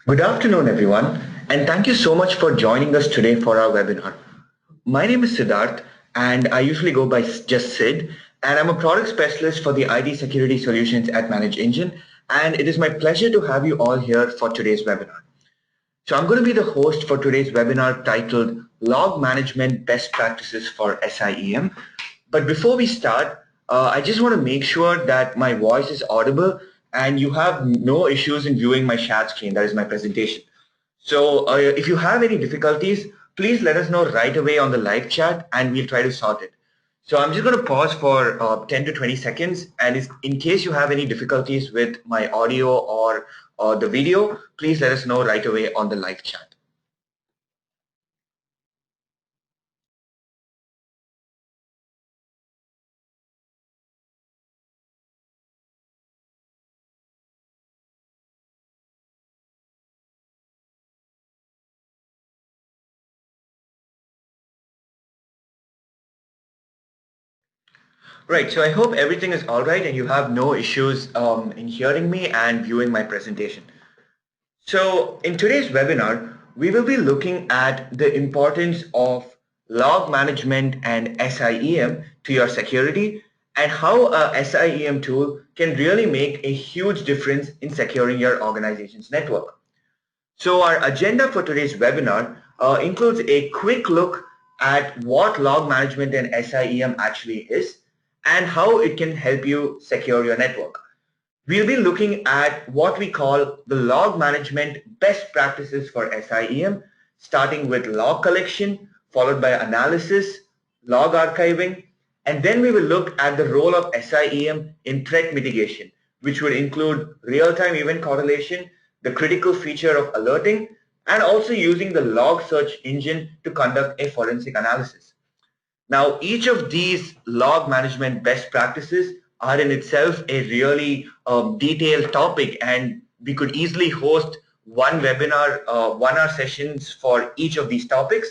Good afternoon, everyone, and thank you so much for joining us today for our webinar. My name is Siddharth, and I usually go by just Sid, and I'm a product specialist for the IT security solutions at Manage Engine, and it is my pleasure to have you all here for today's webinar. So I'm going to be the host for today's webinar titled Log Management Best Practices for SIEM. But before we start, I just want to make sure that my voice is audible and you have no issues in viewing my shared screen, that is my presentation. So if you have any difficulties, please let us know right away on the live chat and we'll try to sort it. So I'm just going to pause for 10 to 20 seconds, and in case you have any difficulties with my audio or the video, please let us know right away on the live chat. Right, so I hope everything is all right and you have no issues in hearing me and viewing my presentation. So in today's webinar, we will be looking at the importance of log management and SIEM to your security and how a SIEM tool can really make a huge difference in securing your organization's network. So our agenda for today's webinar includes a quick look at what log management and SIEM actually is and how it can help you secure your network. We'll be looking at what we call the log management best practices for SIEM, starting with log collection, followed by analysis, log archiving, and then we will look at the role of SIEM in threat mitigation, which would include real-time event correlation, the critical feature of alerting, and also using the log search engine to conduct a forensic analysis. Now, each of these log management best practices are in itself a really detailed topic, and we could easily host one webinar, 1 hour sessions for each of these topics.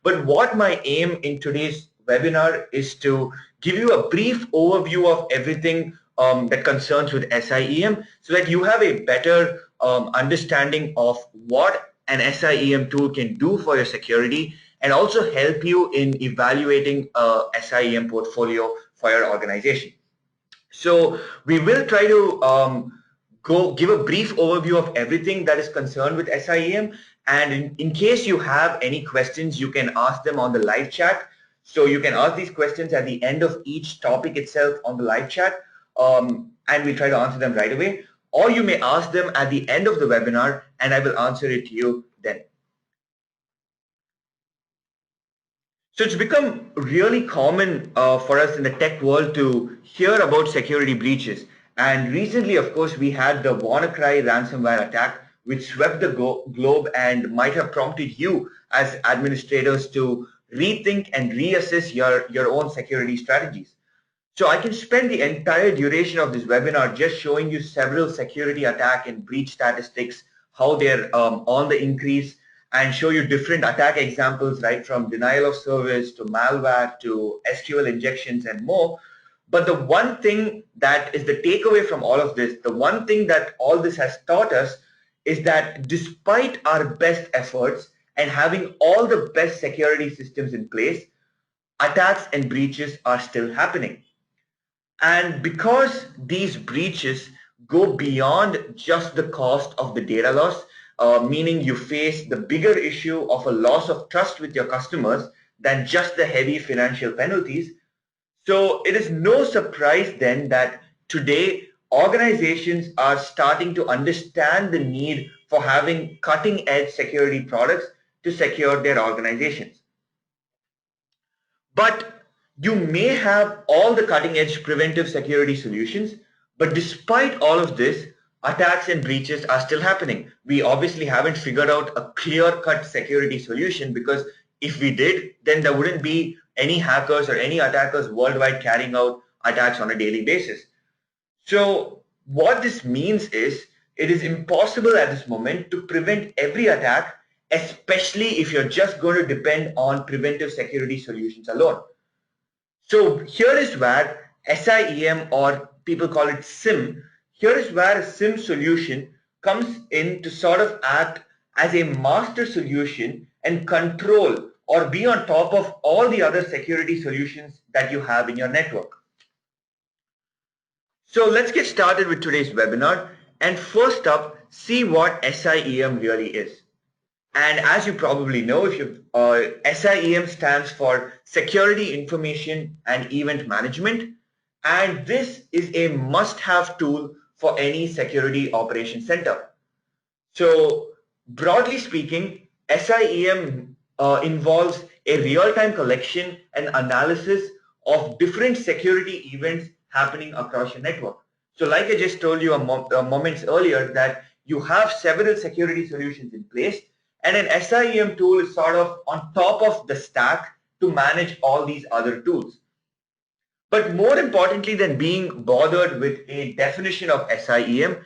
But what my aim in today's webinar is to give you a brief overview of everything that concerns with SIEM so that you have a better understanding of what an SIEM tool can do for your security and also help you in evaluating a SIEM portfolio for your organization. So we will try to go give a brief overview of everything that is concerned with SIEM. And in case you have any questions, you can ask them on the live chat. So you can ask these questions at the end of each topic itself on the live chat, and we'll try to answer them right away. Or you may ask them at the end of the webinar, and I will answer it to you then. So it's become really common for us in the tech world to hear about security breaches. And recently, of course, we had the WannaCry ransomware attack, which swept the globe and might have prompted you as administrators to rethink and reassess your own security strategies. So I can spend the entire duration of this webinar just showing you several security attack and breach statistics, how they're on the increase, and show you different attack examples, right, from denial of service to malware to SQL injections and more. But the one thing that is the takeaway from all of this, the one thing that all this has taught us is that despite our best efforts and having all the best security systems in place, attacks and breaches are still happening. And because these breaches go beyond just the cost of the data loss, meaning you face the bigger issue of a loss of trust with your customers than just the heavy financial penalties. So it is no surprise then that today organizations are starting to understand the need for having cutting edge security products to secure their organizations. But you may have all the cutting edge preventive security solutions, but despite all of this, attacks and breaches are still happening. We obviously haven't figured out a clear-cut security solution, because if we did, then there wouldn't be any hackers or any attackers worldwide carrying out attacks on a daily basis. So what this means is it is impossible at this moment to prevent every attack, especially if you're just going to depend on preventive security solutions alone. So here is where SIEM, or people call it SIM, here is where a SIM solution comes in to sort of act as a master solution and control or be on top of all the other security solutions that you have in your network. So let's get started with today's webinar, and first up, see what SIEM really is. And as you probably know, if you SIEM stands for Security Information and Event Management, and this is a must-have tool for any security operations center. So broadly speaking, SIEM involves a real-time collection and analysis of different security events happening across your network. So like I just told you moments earlier, that you have several security solutions in place, and an SIEM tool is sort of on top of the stack to manage all these other tools. But more importantly than being bothered with a definition of SIEM,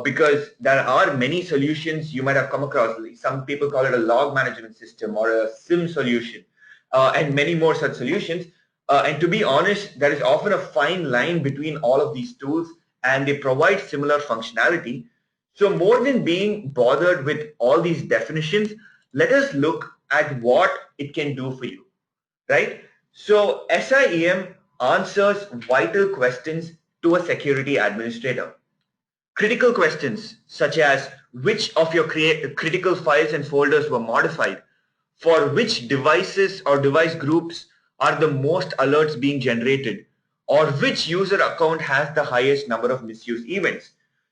because there are many solutions you might have come across. Some people call it a log management system or a SIEM solution, and many more such solutions. And to be honest, there is often a fine line between all of these tools, and they provide similar functionality. So more than being bothered with all these definitions, let us look at what it can do for you, right? So SIEM answers vital questions to a security administrator. Critical questions such as which of your critical files and folders were modified, for which devices or device groups are the most alerts being generated, or which user account has the highest number of misuse events.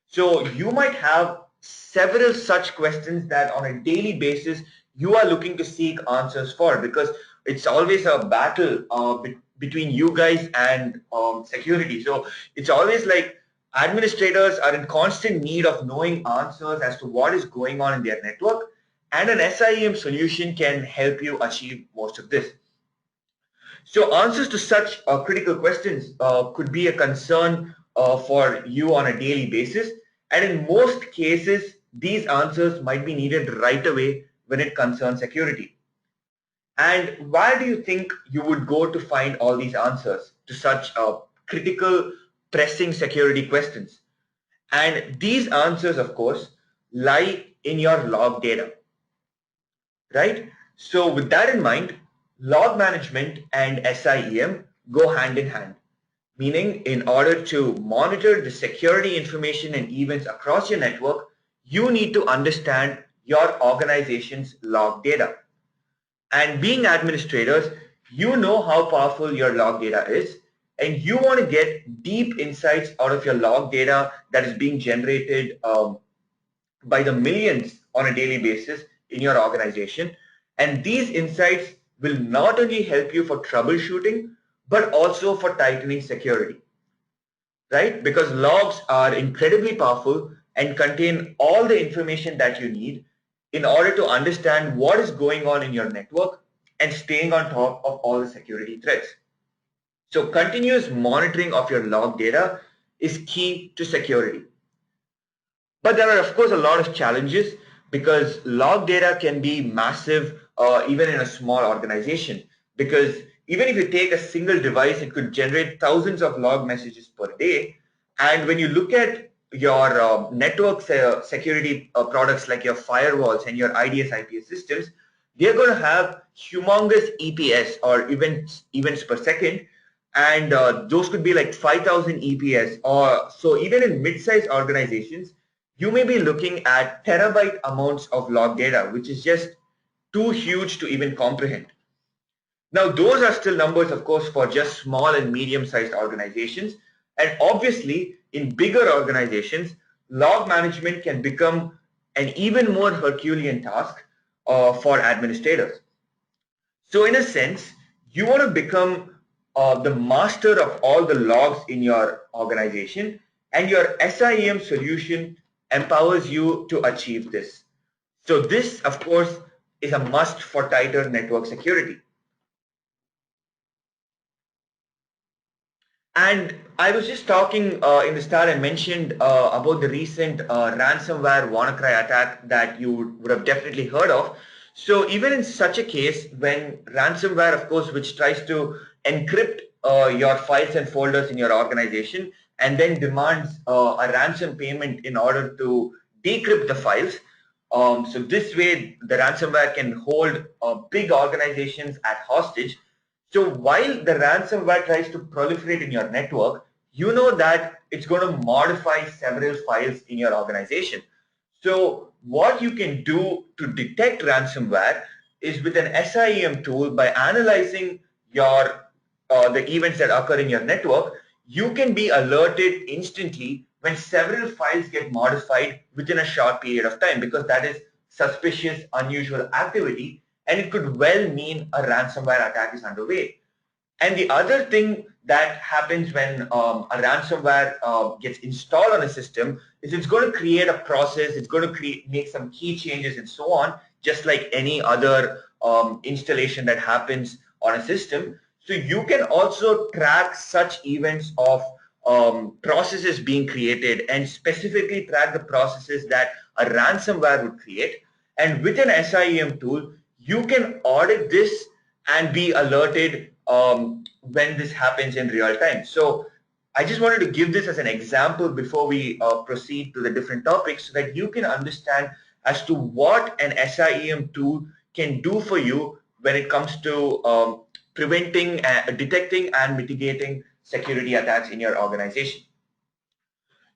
So you might have several such questions that on a daily basis you are looking to seek answers for, because it's always a battle between you guys and security. So it's always like administrators are in constant need of knowing answers as to what is going on in their network, and an SIEM solution can help you achieve most of this. So answers to such critical questions could be a concern for you on a daily basis, and in most cases these answers might be needed right away when it concerns security. And where do you think you would go to find all these answers to such critical, pressing security questions? And these answers, of course, lie in your log data, right? So with that in mind, log management and SIEM go hand in hand, meaning in order to monitor the security information and events across your network, you need to understand your organization's log data. And being administrators, you know how powerful your log data is, and you want to get deep insights out of your log data that is being generated by the millions on a daily basis in your organization. And these insights will not only help you for troubleshooting, but also for tightening security, right? Because logs are incredibly powerful and contain all the information that you need in order to understand what is going on in your network and staying on top of all the security threats. So continuous monitoring of your log data is key to security. But there are, of course, a lot of challenges, because log data can be massive even in a small organization. Because even if you take a single device, it could generate thousands of log messages per day. And when you look at your network security products like your firewalls and your IDS IPS systems, they're going to have humongous EPS, or events per second, and those could be like 5,000 EPS. Or so even in mid-sized organizations, you may be looking at terabyte amounts of log data, which is just too huge to even comprehend. Now, those are still numbers, of course, for just small and medium-sized organizations. And obviously, in bigger organizations, log management can become an even more Herculean task for administrators. So in a sense, you want to become the master of all the logs in your organization, and your SIEM solution empowers you to achieve this. So this, of course, is a must for tighter network security. And I was just talking in the start, I mentioned about the recent ransomware WannaCry attack that you would have definitely heard of. So even in such a case, when ransomware, of course, which tries to encrypt your files and folders in your organization and then demands a ransom payment in order to decrypt the files. So this way the ransomware can hold big organizations at hostage. So while the ransomware tries to proliferate in your network, you know that it's going to modify several files in your organization. So what you can do to detect ransomware is with an SIEM tool. By analyzing your the events that occur in your network, you can be alerted instantly when several files get modified within a short period of time, because that is suspicious, unusual activity, and it could well mean a ransomware attack is underway. And the other thing that happens when a ransomware gets installed on a system is it's going to create a process, it's going to make some key changes and so on, just like any other installation that happens on a system. So you can also track such events of processes being created and specifically track the processes that a ransomware would create. And with an SIEM tool, you can audit this and be alerted when this happens in real time. So I just wanted to give this as an example before we proceed to the different topics so that you can understand as to what an SIEM tool can do for you when it comes to preventing, detecting and mitigating security attacks in your organization.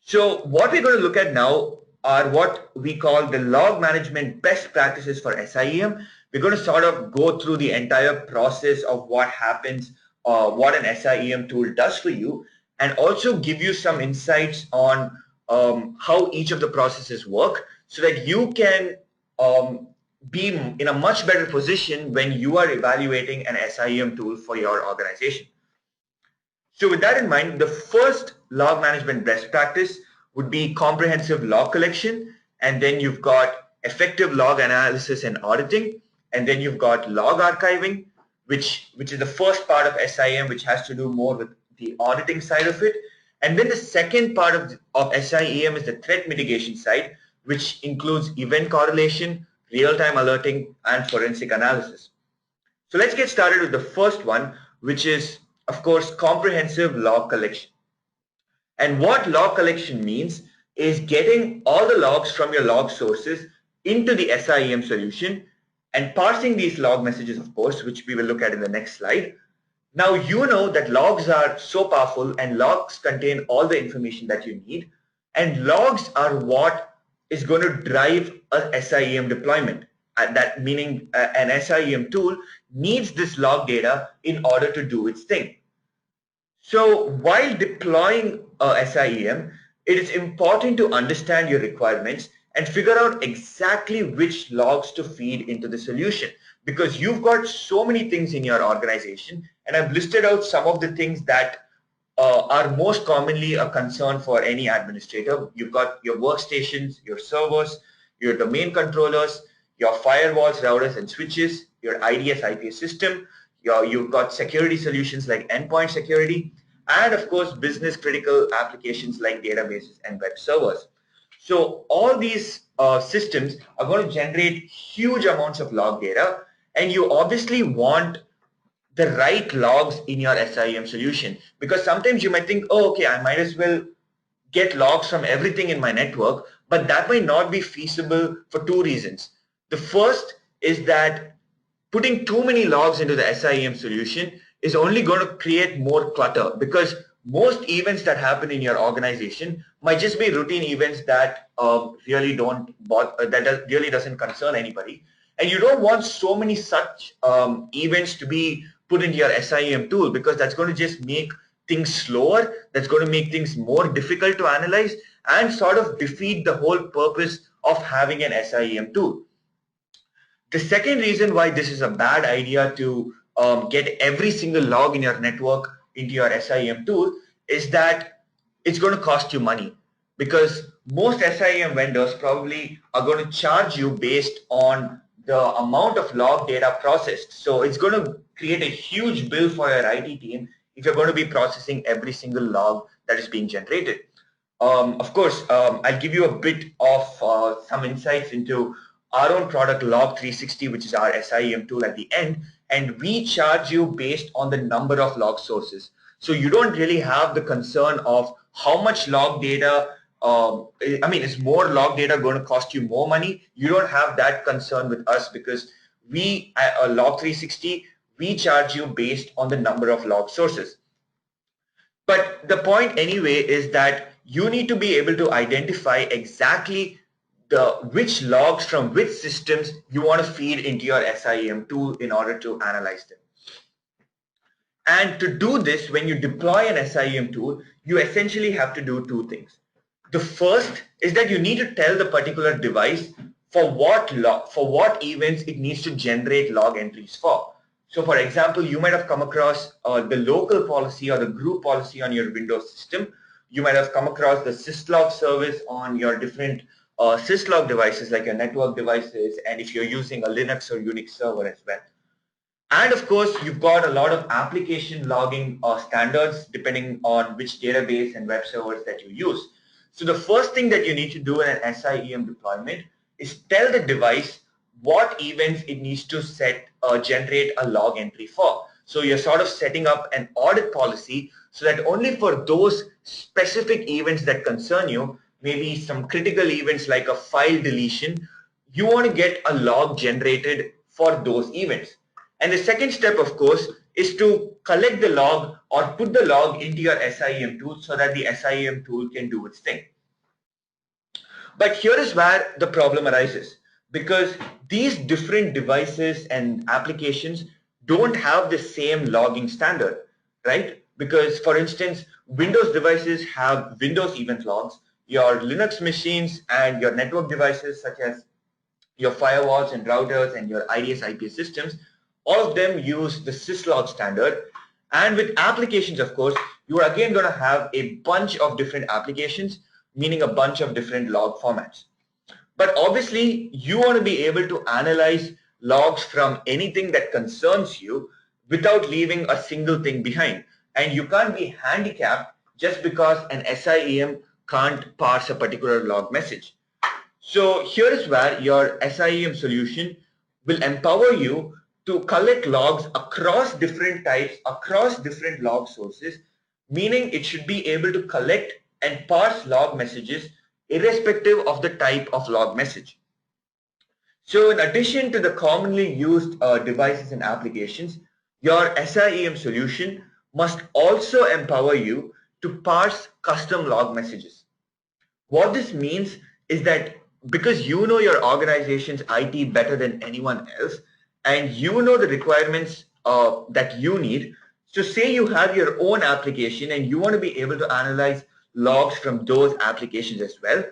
So what we're going to look at now are what we call the log management best practices for SIEM. We're going to sort of go through the entire process of what happens, what an SIEM tool does for you, and also give you some insights on how each of the processes work so that you can be in a much better position when you are evaluating an SIEM tool for your organization. So with that in mind, the first log management best practice would be comprehensive log collection, and then you've got effective log analysis and auditing, and then you've got log archiving, which is the first part of SIEM, which has to do more with the auditing side of it. And then the second part of SIEM is the threat mitigation side, which includes event correlation, real-time alerting, and forensic analysis. So let's get started with the first one, which is, of course, comprehensive log collection. And what log collection means is getting all the logs from your log sources into the SIEM solution and parsing these log messages, of course, which we will look at in the next slide. Now you know that logs are so powerful and logs contain all the information that you need, and logs are what is going to drive a SIEM deployment. That meaning an SIEM tool needs this log data in order to do its thing. So while deploying a SIEM, it is important to understand your requirements and figure out exactly which logs to feed into the solution, because you've got so many things in your organization, and I've listed out some of the things that are most commonly a concern for any administrator. You've got your workstations, your servers, your domain controllers, your firewalls, routers, and switches, your IDS, IPS system. You've got security solutions like endpoint security, and of course, business critical applications like databases and web servers. So all these systems are going to generate huge amounts of log data, and you obviously want the right logs in your SIEM solution, because sometimes you might think, oh, okay, I might as well get logs from everything in my network, but that might not be feasible for two reasons. The first is that putting too many logs into the SIEM solution is only going to create more clutter, because most events that happen in your organization might just be routine events that really really doesn't concern anybody, and you don't want so many such events to be put into your SIEM tool, because that's going to just make things slower, that's going to make things more difficult to analyze, and sort of defeat the whole purpose of having an SIEM tool. The second reason why this is a bad idea to get every single log in your network into your SIEM tool is that it's going to cost you money, because most SIEM vendors probably are going to charge you based on the amount of log data processed. So it's going to create a huge bill for your IT team if you're going to be processing every single log that is being generated. Of course, I'll give you a bit of some insights into our own product Log360, which is our SIEM tool at the end, and we charge you based on the number of log sources. So you don't really have the concern of how much log data I mean, is more log data going to cost you more money? You don't have that concern with us because we, Log 360, we charge you based on the number of log sources. But the point anyway is that you need to be able to identify exactly which logs from which systems you want to feed into your SIEM tool in order to analyze them. And to do this, when you deploy an SIEM tool, you essentially have to do two things. The first is that you need to tell the particular device for what events it needs to generate log entries for. So for example, you might have come across the local policy or the group policy on your Windows system. You might have come across the syslog service on your different syslog devices like your network devices, and if you're using a Linux or Unix server as well. And of course, you've got a lot of application logging standards depending on which database and web servers that you use. So the first thing that you need to do in an SIEM deployment is tell the device what events it needs to generate a log entry for. So you're sort of setting up an audit policy so that only for those specific events that concern you, maybe some critical events like a file deletion, you want to get a log generated for those events. And the second step, of course, is to collect the log or put the log into your SIEM tool so that the SIEM tool can do its thing. But here is where the problem arises, because these different devices and applications don't have the same logging standard, right? Because for instance, Windows devices have Windows event logs, your Linux machines and your network devices such as your firewalls and routers and your IDS IPS systems, all of them use the syslog standard. And with applications, of course, you are again going to have a bunch of different applications, meaning a bunch of different log formats. But obviously, you want to be able to analyze logs from anything that concerns you without leaving a single thing behind. And you can't be handicapped just because an SIEM can't parse a particular log message. So here is where your SIEM solution will empower you to collect logs across different types, across different log sources, meaning it should be able to collect and parse log messages irrespective of the type of log message. So in addition to the commonly used devices and applications, your SIEM solution must also empower you to parse custom log messages. What this means is that because you know your organization's IT better than anyone else, and you know the requirements that you need, so say you have your own application and you want to be able to analyze logs from those applications as well.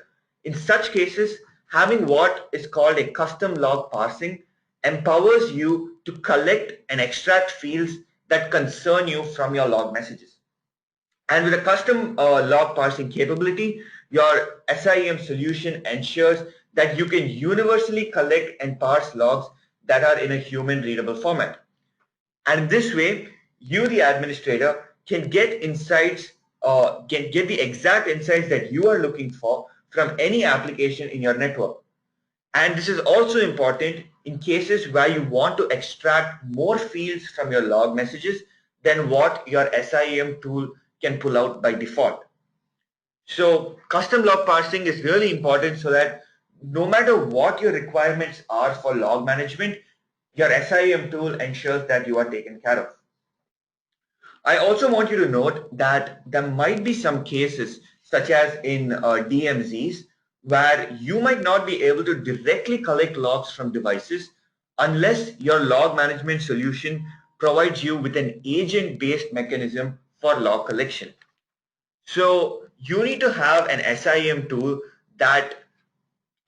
In such cases, having what is called a custom log parsing empowers you to collect and extract fields that concern you from your log messages. And with a custom log parsing capability, your SIEM solution ensures that you can universally collect and parse logs that are in a human readable format. And this way, you, the administrator, can get insights, can get the exact insights that you are looking for from any application in your network. And this is also important in cases where you want to extract more fields from your log messages than what your SIEM tool can pull out by default. So custom log parsing is really important so that no matter what your requirements are for log management, your SIEM tool ensures that you are taken care of. I also want you to note that there might be some cases, such as in DMZs, where you might not be able to directly collect logs from devices unless your log management solution provides you with an agent-based mechanism for log collection. So you need to have an SIEM tool that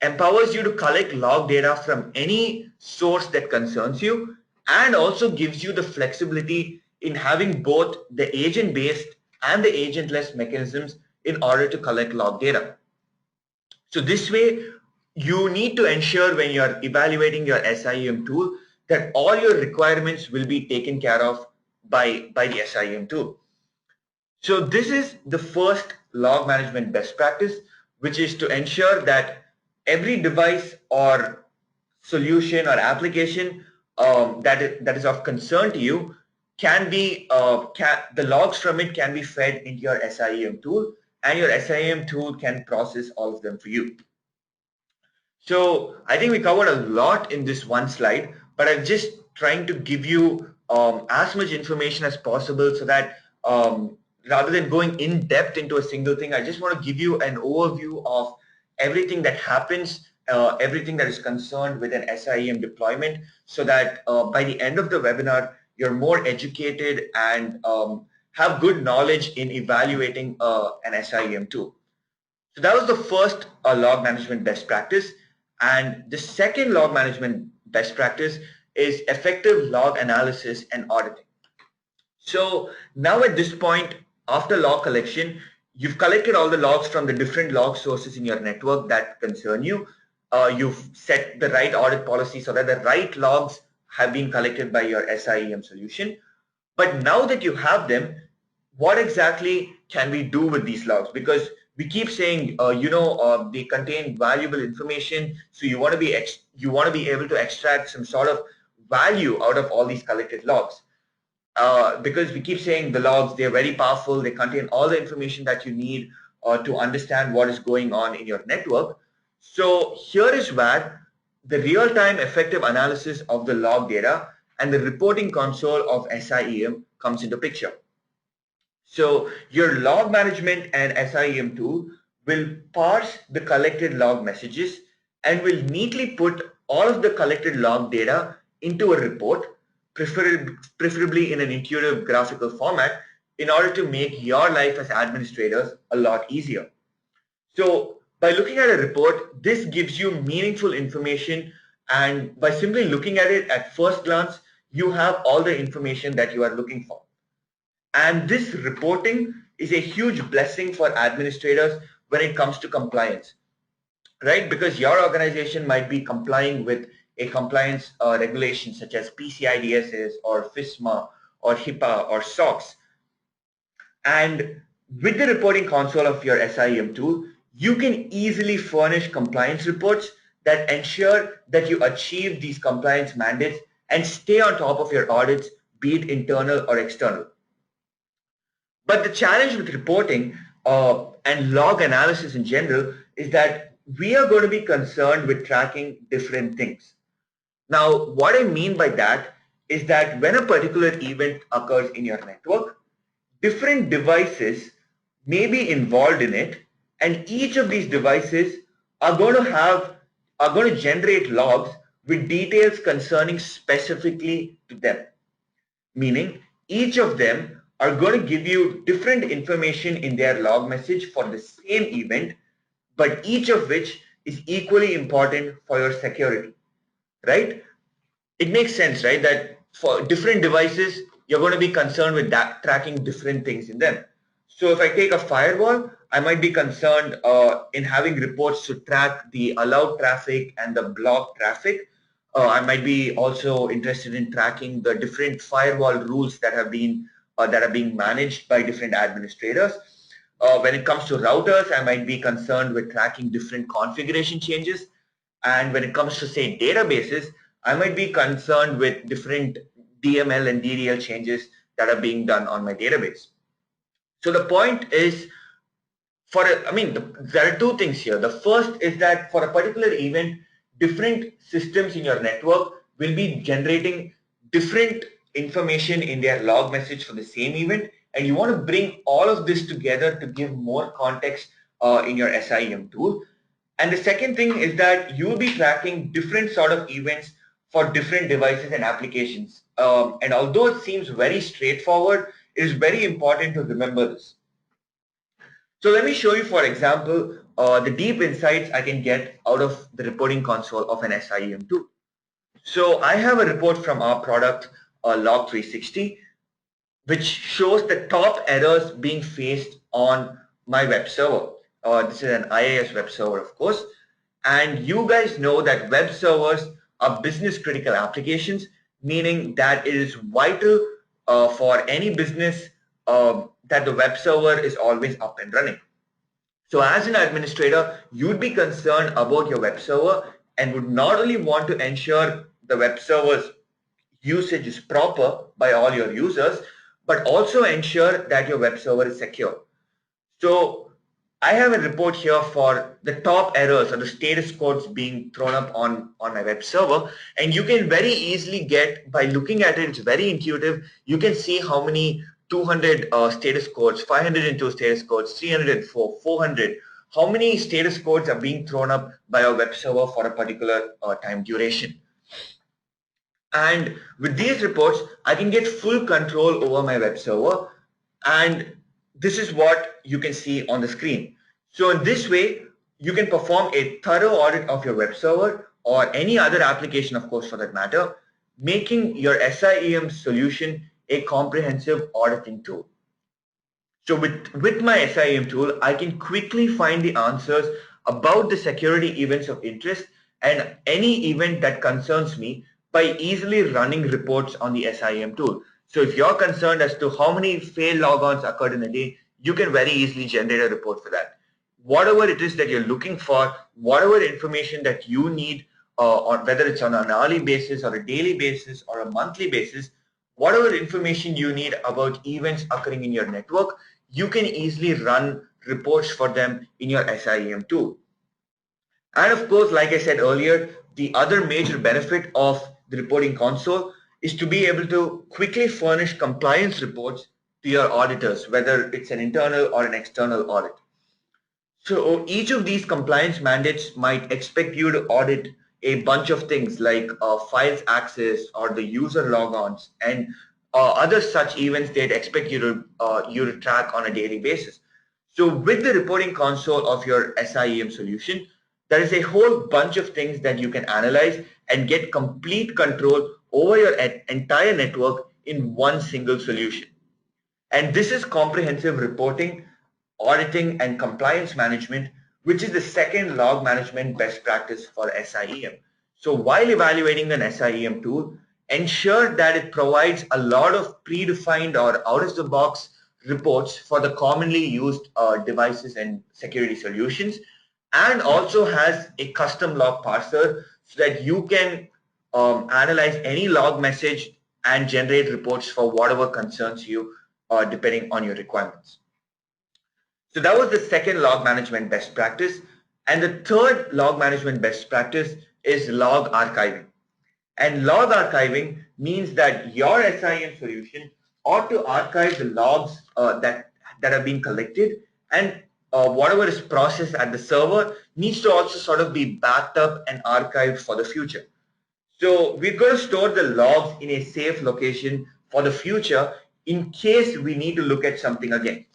empowers you to collect log data from any source that concerns you, and also gives you the flexibility in having both the agent-based and the agentless mechanisms in order to collect log data. So this way, you need to ensure when you're evaluating your SIEM tool that all your requirements will be taken care of by the SIEM tool. So this is the first log management best practice, which is to ensure that every device or solution or application that is of concern to you can be the logs from it can be fed into your SIEM tool, and your SIEM tool can process all of them for you. So I think we covered a lot in this one slide, but I'm just trying to give you as much information as possible so that rather than going in depth into a single thing, I just want to give you an overview of everything that happens, everything that is concerned with an SIEM deployment, so that by the end of the webinar, you're more educated and have good knowledge in evaluating an SIEM tool. So that was the first log management best practice. And the second log management best practice is effective log analysis and auditing. So now at this point, after log collection, you've collected all the logs from the different log sources in your network that concern you. You've set the right audit policy so that the right logs have been collected by your SIEM solution. But now that you have them, what exactly can we do with these logs? Because we keep saying, they contain valuable information, so you want to be able to extract some sort of value out of all these collected logs. Because we keep saying the logs, they're very powerful, they contain all the information that you need to understand what is going on in your network. So here is where the real-time effective analysis of the log data and the reporting console of SIEM comes into picture. So your log management and SIEM tool will parse the collected log messages and will neatly put all of the collected log data into a report, preferably in an intuitive graphical format, in order to make your life as administrators a lot easier. So by looking at a report, this gives you meaningful information, and by simply looking at it at first glance, you have all the information that you are looking for. And this reporting is a huge blessing for administrators when it comes to compliance, right? Because your organization might be complying with a compliance regulation such as PCI DSS or FISMA or HIPAA or SOX. And with the reporting console of your SIEM tool, you can easily furnish compliance reports that ensure that you achieve these compliance mandates and stay on top of your audits, be it internal or external. But the challenge with reporting and log analysis in general is that we are going to be concerned with tracking different things. Now, what I mean by that is that when a particular event occurs in your network, different devices may be involved in it, and each of these devices are going to generate logs with details concerning specifically to them. Meaning each of them are going to give you different information in their log message for the same event, but each of which is equally important for your security, right? It makes sense, right? That for different devices, you're going to be concerned with that, tracking different things in them. So if I take a firewall, I might be concerned in having reports to track the allowed traffic and the blocked traffic. I might be also interested in tracking the different firewall rules that are being managed by different administrators. When it comes to routers, I might be concerned with tracking different configuration changes. And when it comes to, say, databases, I might be concerned with different DML and DDL changes that are being done on my database. So the point is, there are two things here. The first is that for a particular event, different systems in your network will be generating different information in their log message for the same event, and you want to bring all of this together to give more context in your SIEM tool. And the second thing is that you will be tracking different sort of events for different devices and applications. And although it seems very straightforward, it is very important to remember this. So let me show you, for example, the deep insights I can get out of the reporting console of an SIEM tool. So I have a report from our product, Log 360, which shows the top errors being faced on my web server. This is an IIS web server, of course. And you guys know that web servers are business critical applications, meaning that it is vital for any business that the web server is always up and running. So as an administrator, you'd be concerned about your web server and would not only want to ensure the web server's usage is proper by all your users, but also ensure that your web server is secure. So I have a report here for the top errors or the status codes being thrown up on my web server, and you can very easily get, by looking at it, it's very intuitive. You can see how many 200 status codes, 502 status codes, 304, 400, how many status codes are being thrown up by a web server for a particular time duration. And with these reports, I can get full control over my web server. And this is what you can see on the screen. So in this way, you can perform a thorough audit of your web server or any other application, of course, for that matter, making your SIEM solution a comprehensive auditing tool. So with my SIEM tool, I can quickly find the answers about the security events of interest and any event that concerns me by easily running reports on the SIEM tool. So if you're concerned as to how many failed logons occurred in a day, you can very easily generate a report for that. Whatever it is that you're looking for, whatever information that you need, on whether it's on an hourly basis or a daily basis or a monthly basis, whatever information you need about events occurring in your network, you can easily run reports for them in your SIEM tool. And of course, like I said earlier, the other major benefit of the reporting console is to be able to quickly furnish compliance reports to your auditors, whether it's an internal or an external audit. So each of these compliance mandates might expect you to audit a bunch of things like files access or the user logons and other such events they'd expect you to track on a daily basis. So with the reporting console of your SIEM solution, there is a whole bunch of things that you can analyze and get complete control over your entire network in one single solution. And this is comprehensive reporting, auditing, and compliance management, which is the second log management best practice for SIEM. So while evaluating an SIEM tool, ensure that it provides a lot of predefined or out-of-the-box reports for the commonly used devices and security solutions, and also has a custom log parser so that you can analyze any log message and generate reports for whatever concerns you depending on your requirements. So that was the second log management best practice. And the third log management best practice is log archiving. And log archiving means that your SIEM solution ought to archive the logs that have been collected, and whatever is processed at the server needs to also sort of be backed up and archived for the future. So we're going to store the logs in a safe location for the future in case we need to look at something again.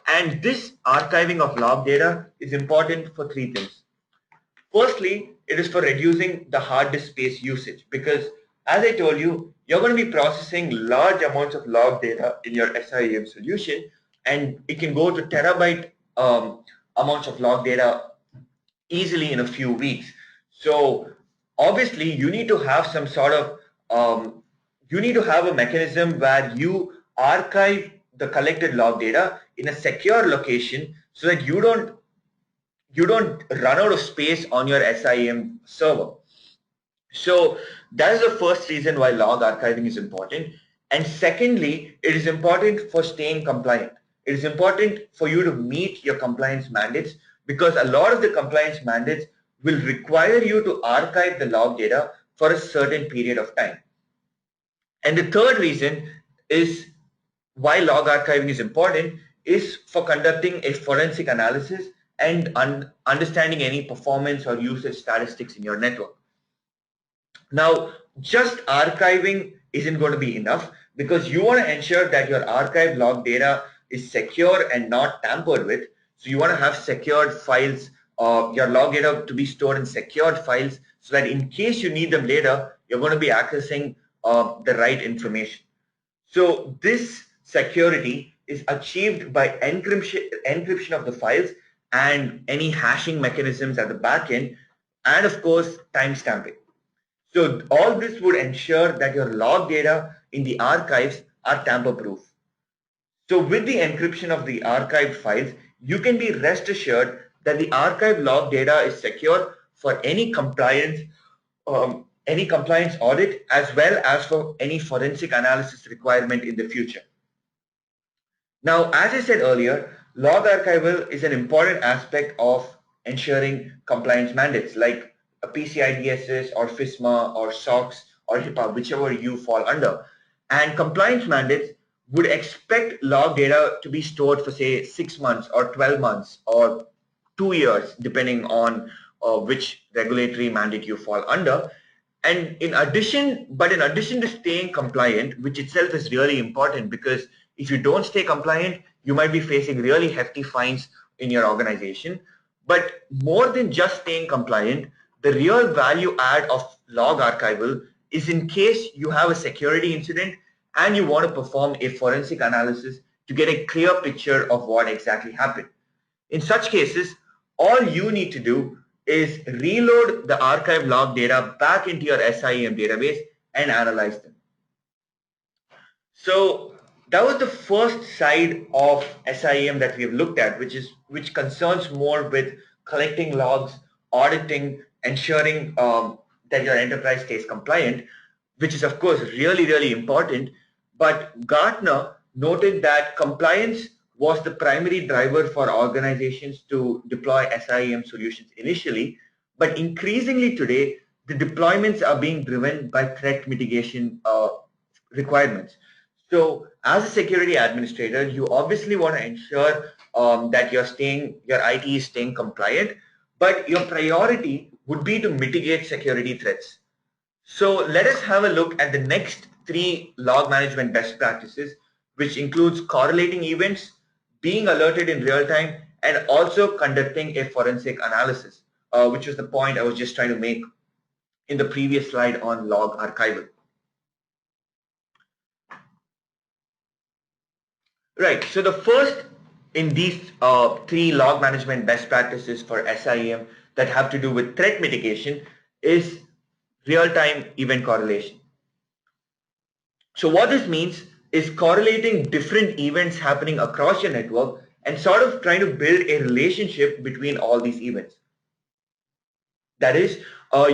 And this archiving of log data is important for three things. Firstly, it is for reducing the hard disk space usage because, as I told you, you're going to be processing large amounts of log data in your SIEM solution, and it can go to terabyte amounts of log data easily in a few weeks. So obviously, you need to have some sort of you need to have a mechanism where you archive the collected log data in a secure location so that you don't run out of space on your SIEM server. So that is the first reason why log archiving is important. And secondly, it is important for staying compliant. It is important for you to meet your compliance mandates because a lot of the compliance mandates will require you to archive the log data for a certain period of time. And the third reason is why log archiving is important is for conducting a forensic analysis and understanding any performance or usage statistics in your network. Now, just archiving isn't going to be enough because you want to ensure that your archived log data is secure and not tampered with. So you want to have secured files, your log data to be stored in secured files so that in case you need them later, you're going to be accessing the right information. So this security is achieved by encryption of the files and any hashing mechanisms at the back end, and of course timestamping. So all this would ensure that your log data in the archives are tamper-proof. So with the encryption of the archived files, you can be rest assured that the archived log data is secure for any compliance audit as well as for any forensic analysis requirement in the future. Now, as I said earlier, log archival is an important aspect of ensuring compliance mandates like a PCI DSS or FISMA or SOX or HIPAA, whichever you fall under. And compliance mandates would expect log data to be stored for say 6 months or 12 months or 2 years, depending on which regulatory mandate you fall under. And in addition to staying compliant, which itself is really important, because if you don't stay compliant, you might be facing really hefty fines in your organization. But more than just staying compliant, the real value add of log archival is in case you have a security incident and you want to perform a forensic analysis to get a clear picture of what exactly happened. In such cases, all you need to do is reload the archive log data back into your SIEM database and analyze them. So that was the first side of SIEM that we have looked at, which concerns more with collecting logs, auditing, ensuring that your enterprise stays compliant, which is of course really important. But Gartner noted that compliance was the primary driver for organizations to deploy SIEM solutions initially, but increasingly today the deployments are being driven by threat mitigation requirements. So as a security administrator, you obviously want to ensure that your IT is staying compliant, but your priority would be to mitigate security threats. So let us have a look at the next three log management best practices, which includes correlating events, being alerted in real time, and also conducting a forensic analysis, which was the point I was just trying to make in the previous slide on log archival. Right. So the first in these three log management best practices for SIEM that have to do with threat mitigation is real-time event correlation. So what this means is correlating different events happening across your network and sort of trying to build a relationship between all these events. That is,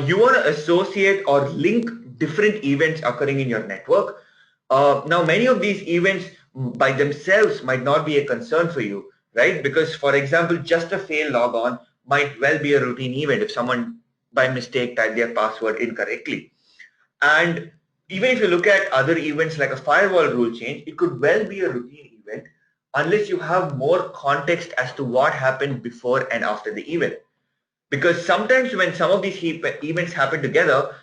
you want to associate or link different events occurring in your network. Now, many of these events by themselves might not be a concern for you, right? Because, for example, just a failed logon might well be a routine event if someone by mistake typed their password incorrectly. And even if you look at other events like a firewall rule change, it could well be a routine event unless you have more context as to what happened before and after the event. Because sometimes when some of these events happen together,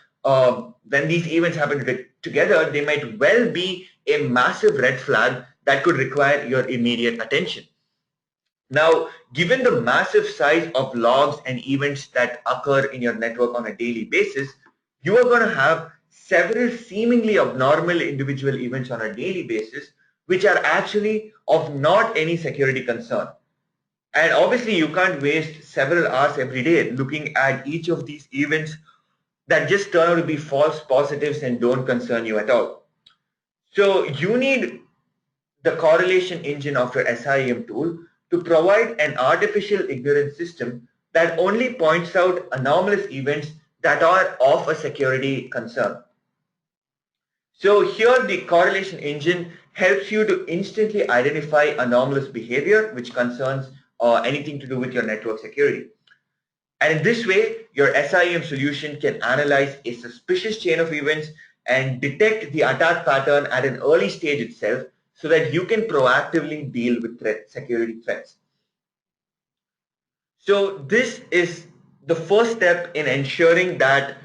together, they might well be a massive red flag that could require your immediate attention. Now, given the massive size of logs and events that occur in your network on a daily basis, you are going to have several seemingly abnormal individual events on a daily basis, which are actually of not any security concern. And obviously, you can't waste several hours every day looking at each of these events that just turn out to be false positives and don't concern you at all. So you need the correlation engine of your SIEM tool to provide an artificial ignorance system that only points out anomalous events that are of a security concern. So here the correlation engine helps you to instantly identify anomalous behavior which concerns anything to do with your network security. And in this way, your SIEM solution can analyze a suspicious chain of events and detect the attack pattern at an early stage itself so that you can proactively deal with security threats. So this is the first step in ensuring that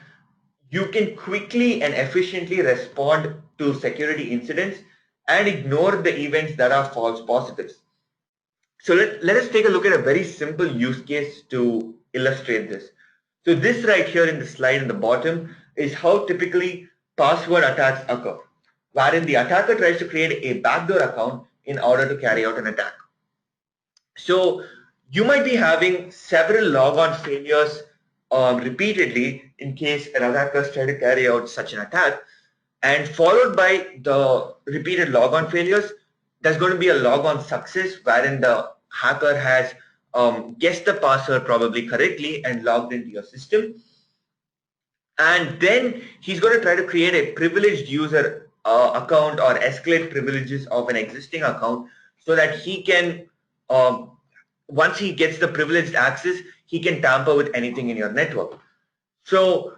you can quickly and efficiently respond to security incidents and ignore the events that are false positives. So let us take a look at a very simple use case to illustrate this. So this right here in the slide in the bottom is how typically password attacks occur, wherein the attacker tries to create a backdoor account in order to carry out an attack. So you might be having several logon failures repeatedly in case an attacker tries to carry out such an attack, and followed by the repeated logon failures, there's going to be a logon success wherein the hacker has guessed the password probably correctly and logged into your system. And then he's going to try to create a privileged user account or escalate privileges of an existing account so that he can once he gets the privileged access, he can tamper with anything in your network. So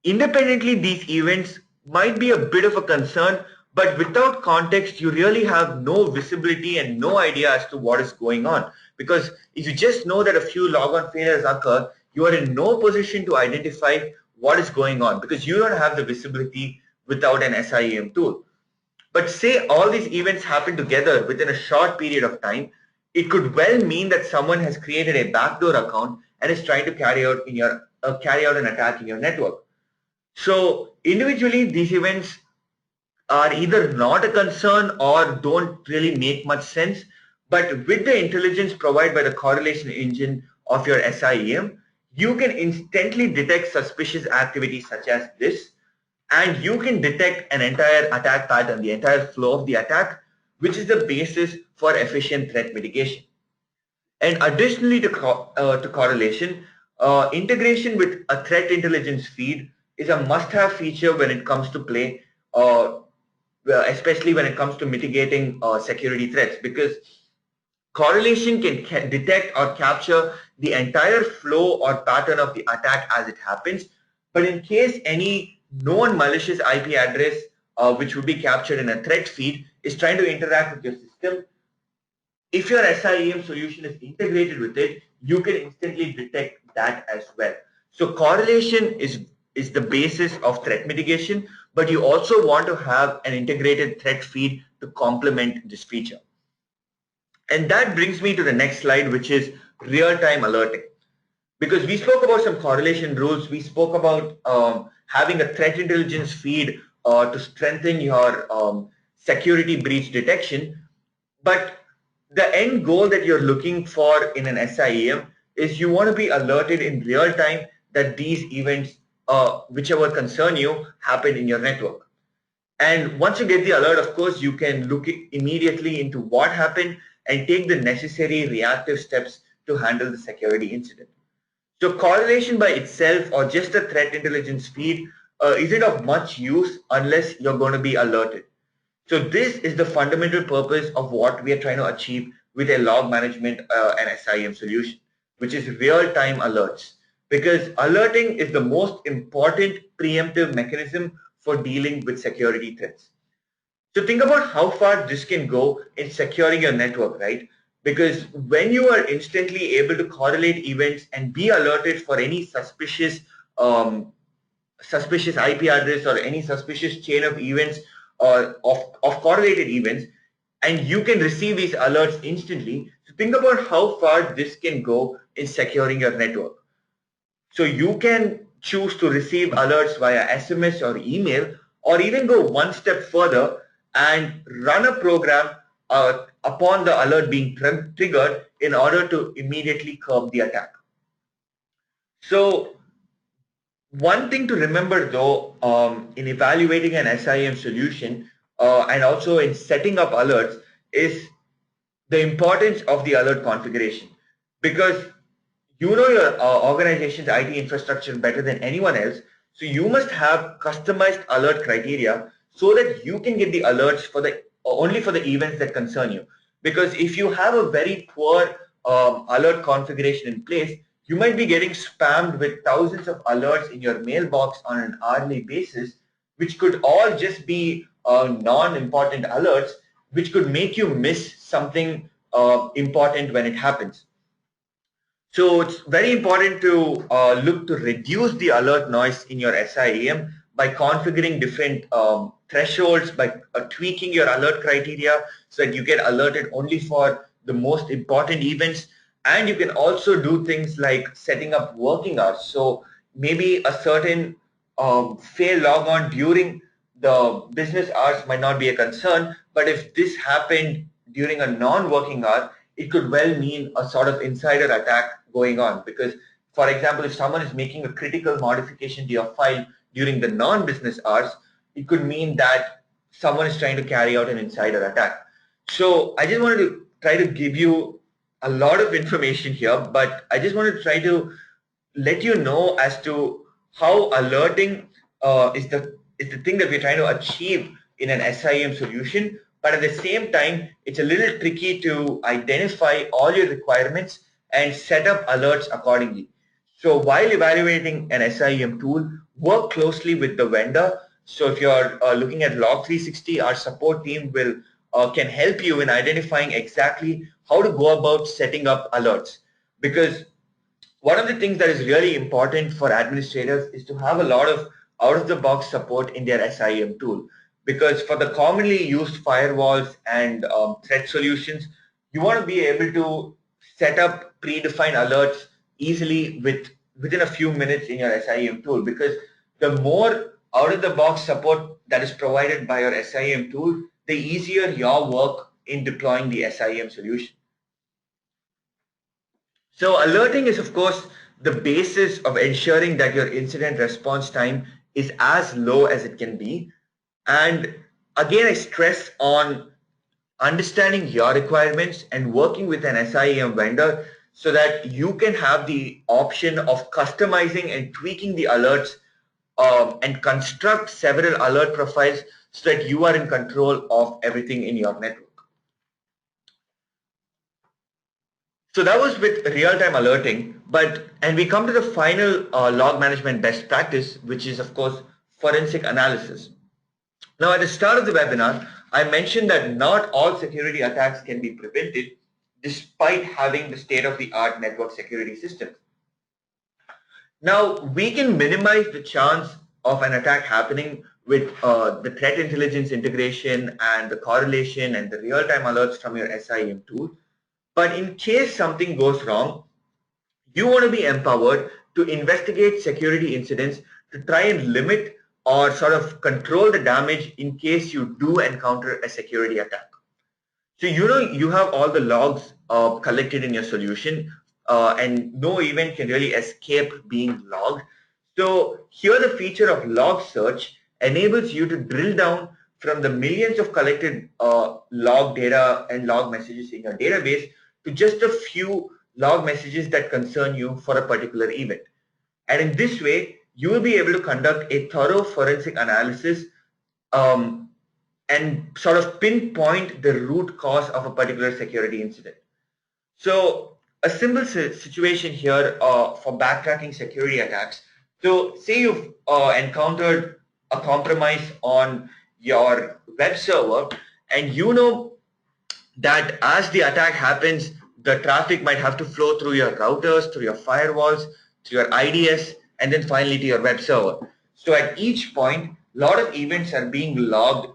independently, these events might be a bit of a concern, but without context, you really have no visibility and no idea as to what is going on. Because if you just know that a few logon failures occur, you are in no position to identify what is going on because you don't have the visibility without an SIEM tool. But say all these events happen together within a short period of time, it could well mean that someone has created a backdoor account and is trying to carry out an attack in your network. So individually, these events are either not a concern or don't really make much sense. But with the intelligence provided by the correlation engine of your SIEM, you can instantly detect suspicious activity such as this, and you can detect an entire attack pattern, the entire flow of the attack, which is the basis for efficient threat mitigation. And additionally to correlation, integration with a threat intelligence feed is a must-have feature when it comes to play, especially when it comes to mitigating security threats, because correlation can detect or capture the entire flow or pattern of the attack as it happens. But in case any known malicious IP address, which would be captured in a threat feed, is trying to interact with your system, if your SIEM solution is integrated with it, you can instantly detect that as well. So correlation is the basis of threat mitigation, but you also want to have an integrated threat feed to complement this feature. And that brings me to the next slide, which is real-time alerting. Because we spoke about some correlation rules, we spoke about having a threat intelligence feed to strengthen your security breach detection. But the end goal that you're looking for in an SIEM is you want to be alerted in real time that these events, whichever concern you, happen in your network. And once you get the alert, of course, you can look immediately into what happened and take the necessary reactive steps to handle the security incident. So correlation by itself or just a threat intelligence feed isn't of much use unless you're going to be alerted. So this is the fundamental purpose of what we are trying to achieve with a log management and SIEM solution, which is real-time alerts. Because alerting is the most important preemptive mechanism for dealing with security threats. So think about how far this can go in securing your network, right? Because when you are instantly able to correlate events and be alerted for any suspicious IP address or any suspicious chain of events or of correlated events, and you can receive these alerts instantly. So think about how far this can go in securing your network. So you can choose to receive alerts via SMS or email, or even go one step further and run a program upon the alert being triggered in order to immediately curb the attack. So one thing to remember though, in evaluating an SIEM solution and also in setting up alerts is the importance of the alert configuration, because you know your organization's IT infrastructure better than anyone else. So you must have customized alert criteria so that you can get the alerts for the only for the events that concern you. Because if you have a very poor alert configuration in place, you might be getting spammed with thousands of alerts in your mailbox on an hourly basis, which could all just be non-important alerts, which could make you miss something important when it happens. So it's very important to look to reduce the alert noise in your SIEM by configuring different thresholds, by tweaking your alert criteria so that you get alerted only for the most important events. And you can also do things like setting up working hours. So maybe a certain fail log on during the business hours might not be a concern, but if this happened during a non-working hour, it could well mean a sort of insider attack going on. Because, for example, if someone is making a critical modification to your file during the non-business hours, it could mean that someone is trying to carry out an insider attack. So I just wanted to try to give you a lot of information here, but I just wanted to try to let you know as to how alerting is the thing that we're trying to achieve in an SIEM solution, but at the same time, it's a little tricky to identify all your requirements and set up alerts accordingly. So while evaluating an SIEM tool, work closely with the vendor. So if you're looking at Log360, our support team will can help you in identifying exactly how to go about setting up alerts. Because one of the things that is really important for administrators is to have a lot of out-of-the-box support in their SIEM tool. Because for the commonly used firewalls and threat solutions, you want to be able to set up predefined alerts easily within a few minutes in your SIEM tool. Because the more out-of-the-box support that is provided by your SIEM tool, the easier your work in deploying the SIEM solution. So alerting is, of course, the basis of ensuring that your incident response time is as low as it can be. And again, I stress on understanding your requirements and working with an SIEM vendor so that you can have the option of customizing and tweaking the alerts and construct several alert profiles so that you are in control of everything in your network. So that was with real-time alerting, and we come to the final log management best practice, which is of course forensic analysis. Now at the start of the webinar, I mentioned that not all security attacks can be prevented despite having the state-of-the-art network security systems. Now we can minimize the chance of an attack happening with the threat intelligence integration and the correlation and the real-time alerts from your SIEM tool. But in case something goes wrong, you want to be empowered to investigate security incidents to try and limit or sort of control the damage in case you do encounter a security attack. So you know you have all the logs collected in your solution and no event can really escape being logged. So here the feature of log search enables you to drill down from the millions of collected log data and log messages in your database to just a few log messages that concern you for a particular event. And in this way, you will be able to conduct a thorough forensic analysis um, and sort of pinpoint the root cause of a particular security incident. So a simple situation here for backtracking security attacks. So say you've encountered a compromise on your web server and you know that as the attack happens, the traffic might have to flow through your routers, through your firewalls, to your IDS, and then finally to your web server. So at each point, a lot of events are being logged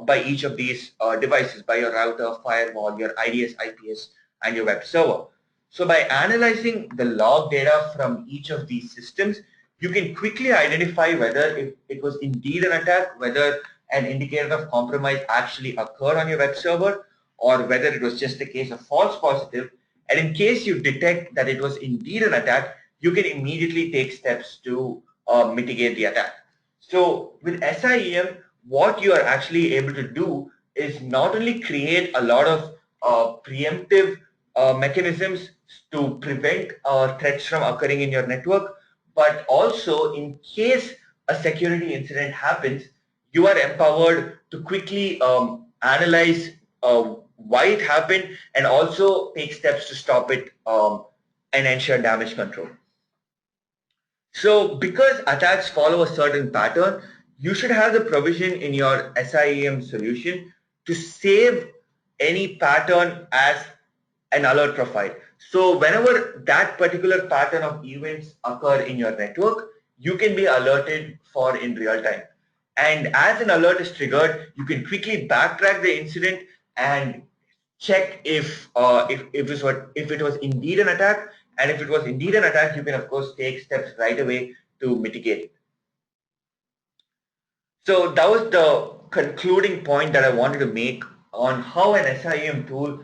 by each of these devices, by your router, firewall, your IDS, IPS, and your web server. So by analyzing the log data from each of these systems, you can quickly identify whether if it was indeed an attack, whether an indicator of compromise actually occurred on your web server, or whether it was just a case of false positive. And in case you detect that it was indeed an attack, you can immediately take steps to mitigate the attack. So with SIEM, what you are actually able to do is not only create a lot of preemptive mechanisms to prevent threats from occurring in your network, but also in case a security incident happens, you are empowered to quickly analyze why it happened and also take steps to stop it and ensure damage control. So because attacks follow a certain pattern, you should have the provision in your SIEM solution to save any pattern as an alert profile. So whenever that particular pattern of events occur in your network, you can be alerted for in real time. And as an alert is triggered, you can quickly backtrack the incident and check if it was indeed an attack, and if it was indeed an attack, you can of course take steps right away to mitigate it. So that was the concluding point that I wanted to make on how an SIEM tool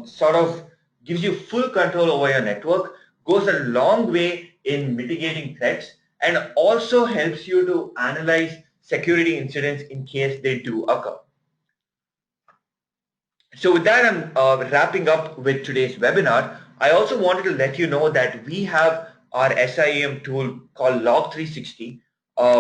sort of gives you full control over your network, goes a long way in mitigating threats, and also helps you to analyze security incidents in case they do occur. So with that, I'm wrapping up with today's webinar. I also wanted to let you know that we have our SIEM tool called Log360,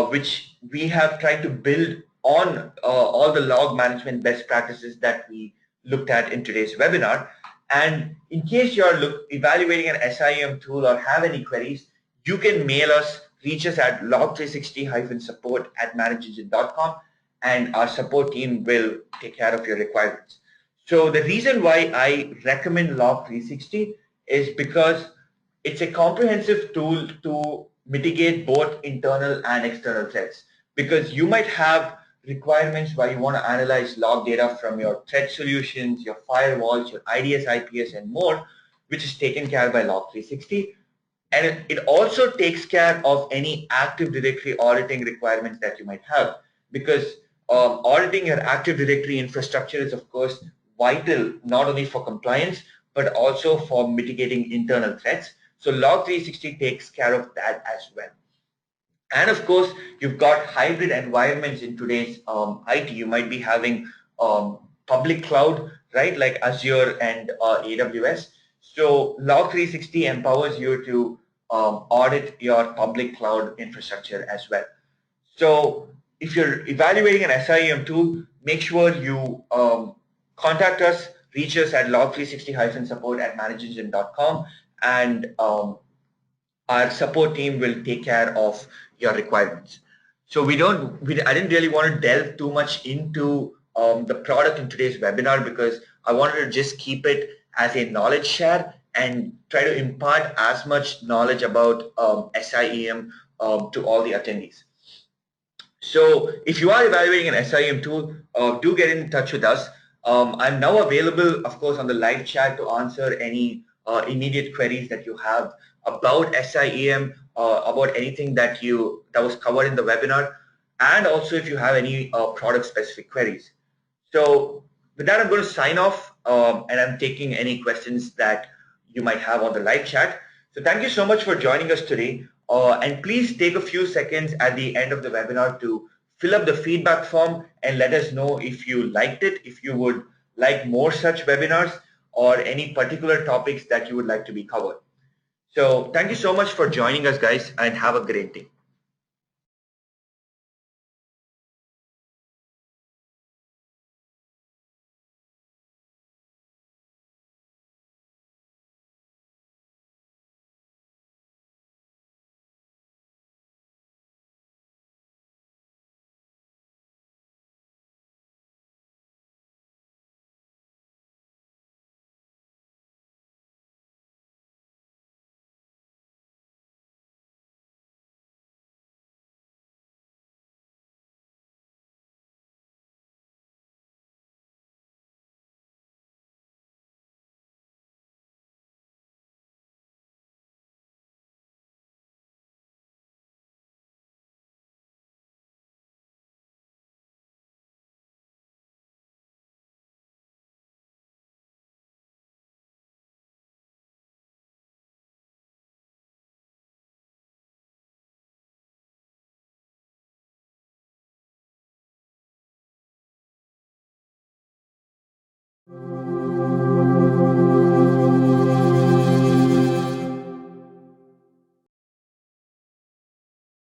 which we have tried to build on all the log management best practices that we looked at in today's webinar. And in case you're evaluating an SIEM tool or have any queries, you can mail us, reach us at log360-support@manageengine.com, and our support team will take care of your requirements. So the reason why I recommend Log360 is because it's a comprehensive tool to mitigate both internal and external threats. Because you might have requirements where you want to analyze log data from your threat solutions, your firewalls, your IDS, IPS, and more, which is taken care of by Log360. And it also takes care of any Active Directory auditing requirements that you might have. Because auditing your Active Directory infrastructure is, of course, vital not only for compliance, but also for mitigating internal threats. So Log360 takes care of that as well. And of course, you've got hybrid environments in today's IT. You might be having public cloud, right, like Azure and AWS. So Log360 empowers you to audit your public cloud infrastructure as well. So if you're evaluating an SIEM tool, make sure you contact us, reach us at log360-support@manageengine.com, and our support team will take care of your requirements. So I didn't really want to delve too much into the product in today's webinar because I wanted to just keep it as a knowledge share and try to impart as much knowledge about SIEM to all the attendees. So if you are evaluating an SIEM tool, do get in touch with us. I'm now available, of course, on the live chat to answer any immediate queries that you have about SIEM, about anything that was covered in the webinar, and also if you have any product-specific queries. So with that, I'm going to sign off, and I'm taking any questions that you might have on the live chat. So thank you so much for joining us today. And please take a few seconds at the end of the webinar to fill up the feedback form and let us know if you liked it, if you would like more such webinars, or any particular topics that you would like to be covered. So thank you so much for joining us, guys, and have a great day.